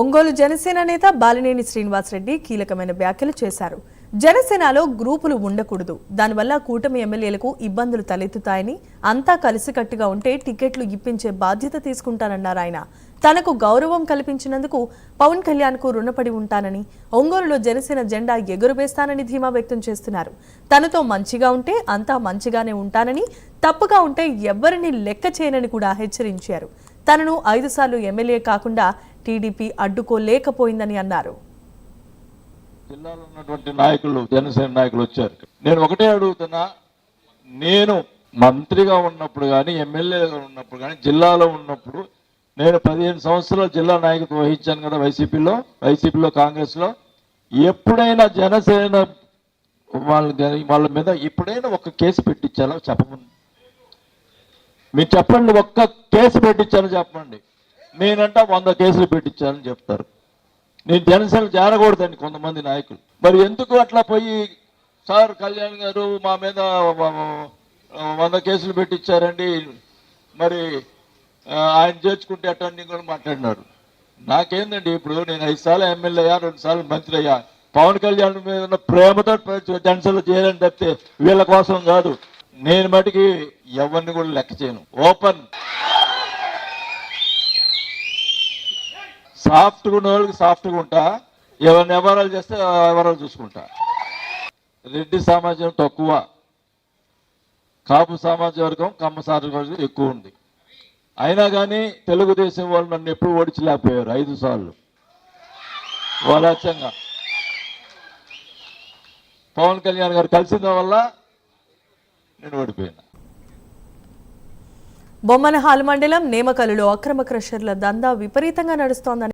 ఒంగోలు జనసేన నేత బాలినేని శ్రీనివాసరెడ్డి కీలకమైన వ్యాఖ్యలు చేశారు. జనసేనలో గ్రూపులు ఉండకూడదు, దానివల్ల కూటమి ఎమ్మెల్యేలకు ఇబ్బందులు తలెత్తుతాయని, అంతా కలిసికట్టుగా ఉంటే టికెట్లు ఇప్పించే బాధ్యత తీసుకుంటానన్నారు ఆయన. తనకు గౌరవం కల్పించినందుకు పవన్ కళ్యాణ్కు రుణపడి ఉంటానని, ఒంగోలులో జనసేన జెండా ఎగురవేస్తానని ధీమా వ్యక్తం చేస్తున్నారు. తనతో మంచిగా ఉంటే అంతా మంచిగానే ఉంటానని, తప్పుగా ఉంటే ఎవ్వరిని లెక్క చేయనని కూడా హెచ్చరించారు. తనను 5 సార్లు ఎమ్మెల్యే కాకుండా టీడీపీ అడ్డుకోలేకపోయిందని అన్నారు. జిల్లాలో ఉన్నటువంటి నాయకులు, జనసేన నాయకులు వచ్చారు. నేను ఒకటే అడుగుతున్నా, నేను మంత్రిగా ఉన్నప్పుడు కానీ, ఎమ్మెల్యేగా ఉన్నప్పుడు కానీ, జిల్లాలో ఉన్నప్పుడు నేను 15 సంవత్సరాలు జిల్లా నాయకత్వం వహించాను కదా వైసీపీలో కాంగ్రెస్లో. ఎప్పుడైనా జనసేన వాళ్ళ మీద ఎప్పుడైనా ఒక కేసు పెట్టించాలో చెప్పమని మీరు చెప్పండి. ఒక్క కేసు పెట్టించాను చెప్పండి. నేనంట 100 కేసులు పెట్టించానని చెప్తారు. నేను జనసేన చేరకూడదండి కొంతమంది నాయకులు. మరి ఎందుకు అట్లా పోయి సార్ కళ్యాణ్ గారు మా మీద 100 కేసులు పెట్టించారండి, మరి ఆయన చేర్చుకుంటే అటన్నీ కూడా మాట్లాడినారు. నాకేందండి, ఇప్పుడు నేను 5 సార్లు ఎమ్మెల్యే అయ్యా, 2 సార్లు మంత్రి అయ్యా. పవన్ కళ్యాణ్ మీద ఉన్న ప్రేమతో జనసేనలో చేయాలని తప్పితే వీళ్ళ కోసం కాదు. నేను మటుకి ఎవరిని కూడా లెక్క చేయను. ఓపెన్ సాఫ్ట్గా ఉన్న వాళ్ళకి సాఫ్ట్గా ఉంటా, ఎవరిని వ్యవహారాలు చేస్తే వ్యవహారాలు చూసుకుంటా. రెడ్డి సమాజం తక్కువ, కాపు సమాజ వర్గం, కమ్మ సమాజ వర్గం ఎక్కువ ఉంది. అయినా కానీ తెలుగుదేశం వాళ్ళు నన్ను ఎప్పుడు ఓడించలేకపోయారు 5 సార్లు. వాలచ్చంగా పవన్ కళ్యాణ్ గారు కలిసిన వల్ల నేను ఓడిపోయినా. బొమ్మనహాల్ మండలం నేమకలులో అక్రమ క్రషర్ల దందా విపరీతంగా నడుస్తోందని